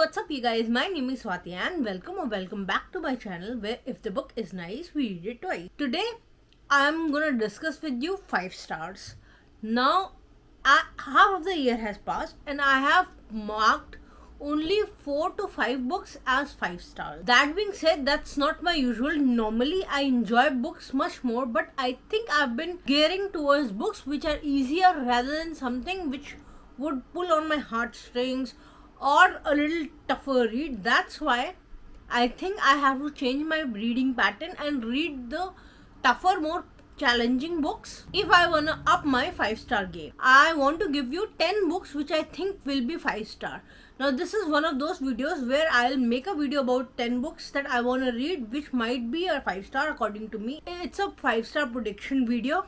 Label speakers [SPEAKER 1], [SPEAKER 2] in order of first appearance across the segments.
[SPEAKER 1] what's up you guys, my name is Swati and welcome back to my channel where if the book is nice, we read it twice. Today, I'm gonna discuss with you 5 stars. Now, half of the year has passed and I have marked only 4 to 5 books as 5 stars. That being said, that's not my usual. Normally, I enjoy books much more, but I think I've been gearing towards books which are easier rather than something which would pull on my heartstrings or a little tougher read. That's why I think I have to change my reading pattern and read the tougher, more challenging books if I wanna up my 5-star game. I want to give you 10 books which I think will be 5-star. Now this is one of those videos where I'll make a video about 10 books that I wanna read which might be a 5-star according to me. It's a 5-star prediction video.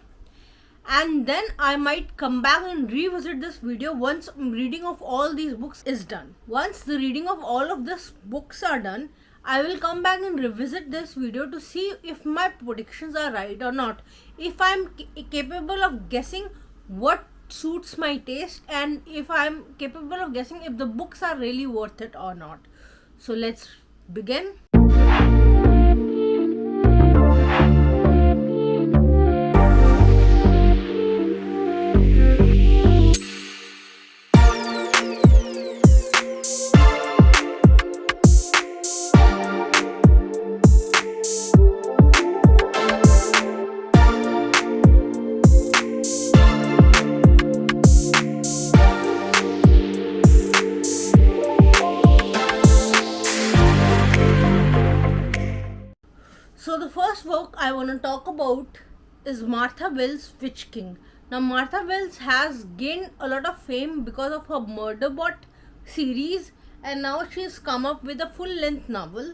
[SPEAKER 1] And then I might come back and revisit this video once reading of all these books is done. Once the reading of all of these books are done, I will come back and revisit this video to see if my predictions are right or not. If I'm capable of guessing what suits my taste and if I'm capable of guessing if the books are really worth it or not. So let's begin. So the first book I want to talk about is Martha Wells' Witch King. Now Martha Wells has gained a lot of fame because of her Murderbot series and now she's come up with a full-length novel.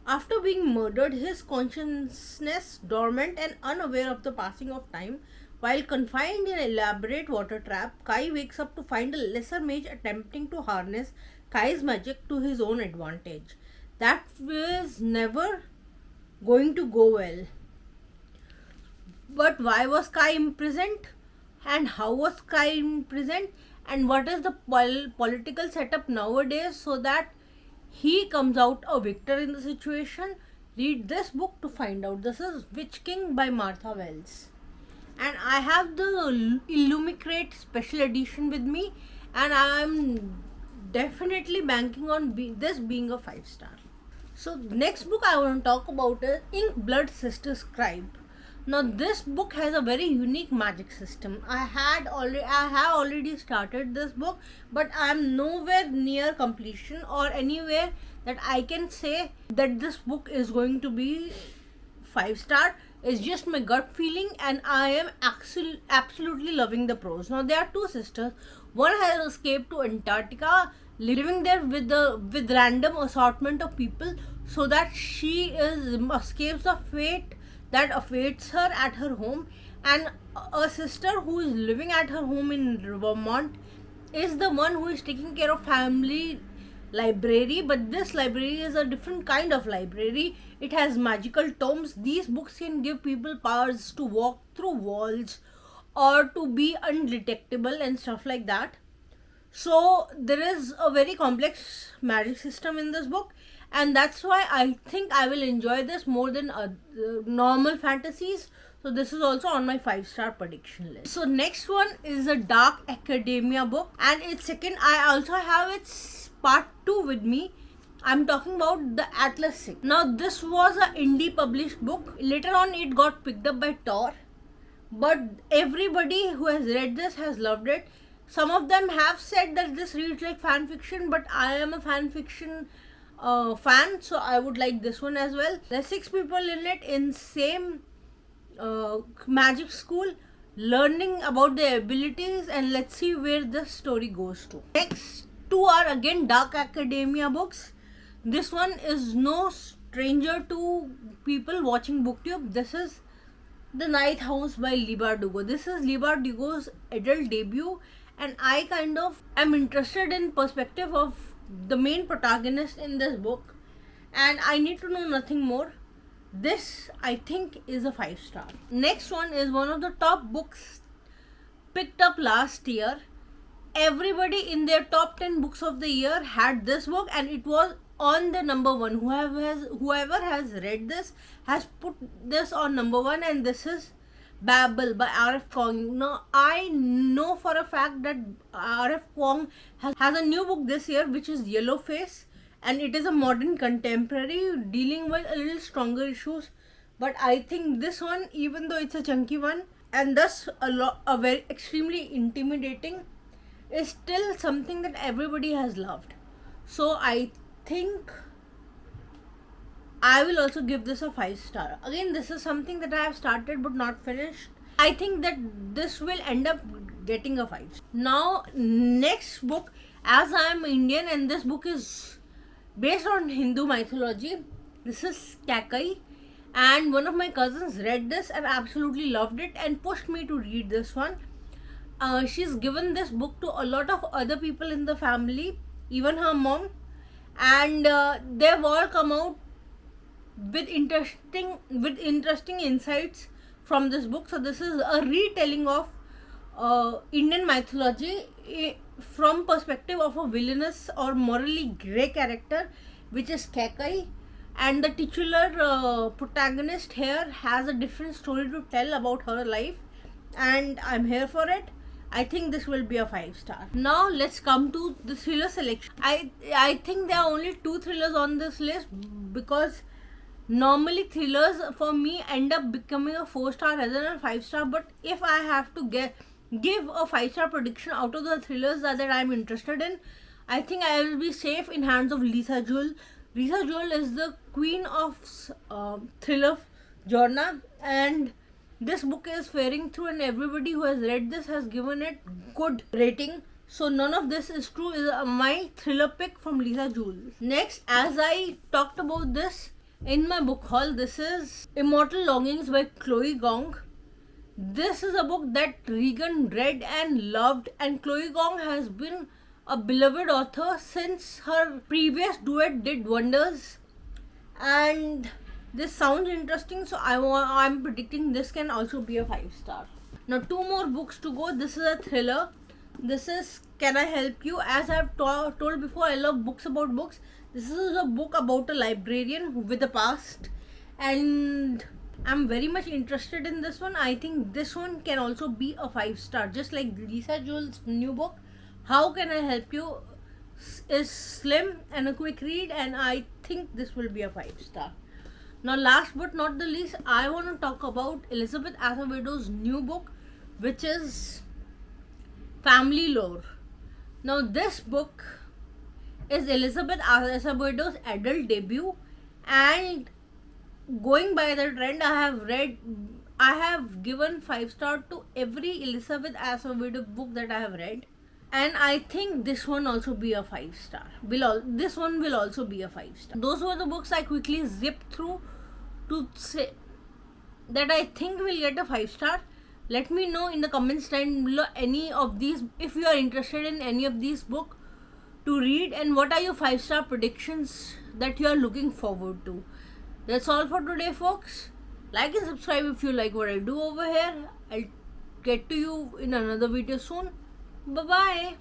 [SPEAKER 1] After being murdered, his consciousness dormant and unaware of the passing of time, while confined in an elaborate water trap, Kai wakes up to find a lesser mage attempting to harness Kai's magic to his own advantage. That was never going to go well. But why was Kai imprisoned? And how was Kai imprisoned? And what is the political setup nowadays so that he comes out a victor in the situation? Read this book to find out. This is Witch King by Martha Wells. And I have the Illumicrate special edition with me and I am definitely banking on this being a 5-star. So next book I want to talk about is Ink Blood Sister Scribe. Now this book has a very unique magic system. I have already started this book, but I am nowhere near completion or anywhere that I can say that this book is going to be 5-star. It's just my gut feeling and I am absolutely loving the prose. Now there are two sisters. One has escaped to Antarctica, living there with random assortment of people so that she escapes the fate that awaits her at her home, and a sister who is living at her home in Vermont is the one who is taking care of family library, but this library is a different kind of library. It has magical tomes. These books can give people powers to walk through walls or to be undetectable and stuff like that. So there is a very complex magic system in this book and that's why I think I will enjoy this more than normal fantasies. So this is also on my 5-star prediction list. So next one is a Dark Academia book and its second, I also have its part 2 with me. I'm talking about the Atlasic. Now this was an indie published book. Later on it got picked up by Tor, but everybody who has read this has loved it. Some of them have said that this reads like fan fiction, but I am a fan fiction fan, so I would like this one as well. There's 6 people in it in same magic school learning about their abilities, and let's see where the story goes to. Next 2 are again Dark Academia books. This one is no stranger to people watching booktube. This is The Ninth House by Leigh Bardugo. This is Leigh Bardugo's adult debut and I kind of am interested in perspective of the main protagonist in this book and I need to know nothing more. This I think is a 5-star. Next one is one of the top books picked up last year everybody in their top 10 books of the year had this book, and it was on the number one. Whoever has read this has put this on number one, and this is Babel by R.F. Kuang. Now, I know for a fact that R.F. Kuang has a new book this year, which is Yellow Face, and it is a modern contemporary dealing with a little stronger issues. But I think this one, even though it's a chunky one and thus a very extremely intimidating, is still something that everybody has loved. So I think I will also give this a 5-star. Again, this is something that I have started but not finished. I think that this will end up getting a 5. Now, next book, as I am Indian and this book is based on Hindu mythology, this is Kakai, and one of my cousins read this and absolutely loved it and pushed me to read this one. She's given this book to a lot of other people in the family, even her mom, and they've all come out with interesting insights from this book. So this is a retelling of Indian mythology from perspective of a villainous or morally grey character, which is Kakai, and the titular protagonist here has a different story to tell about her life, and I'm here for it. I think this will be a 5-star. Now let's come to the thriller selection. I think there are only 2 thrillers on this list, because normally thrillers for me end up becoming a 4-star rather than a 5-star. But if I have to give a 5-star prediction out of the thrillers that I'm interested in, I think I will be safe in hands of Lisa Jewell. Lisa Jewell is the queen of thriller genre, and this book is faring through, and everybody who has read this has given it good rating. So none of this is true. Is my thriller pick from Lisa Jewell. Next, as I talked about this in my book haul, this is Immortal Longings by Chloe Gong. This is a book that Regan read and loved, and Chloe Gong has been a beloved author since her previous duet did wonders, and this sounds interesting, so I'm predicting this can also be a 5-star. Now 2 more books to go. This is a thriller. This is Can I Help You? As I've told before, I love books about books. This is a book about a librarian with a past, and I'm very much interested in this one. I think this one can also be a 5-star, just like Lisa Jewell's new book, How Can I Help You, is slim and a quick read, and I think this will be a 5-star. Now, last but not the least, I want to talk about Elizabeth Acevedo's new book, which is Family Lore. Now, this book is Elizabeth Acevedo's adult debut, and going by the trend I have given 5-star to every Elizabeth Acevedo book that I have read, and I think this one also be a 5-star. This one will also be a 5-star. Those were the books I quickly zipped through to say that I think will get a 5-star. Let me know in the comments down below any of these, if you are interested in any of these books to read, and what are your 5-star predictions that you are looking forward to. That's all for today, folks. Like and subscribe if you like what I do over here. I'll get to you in another video soon. Bye bye.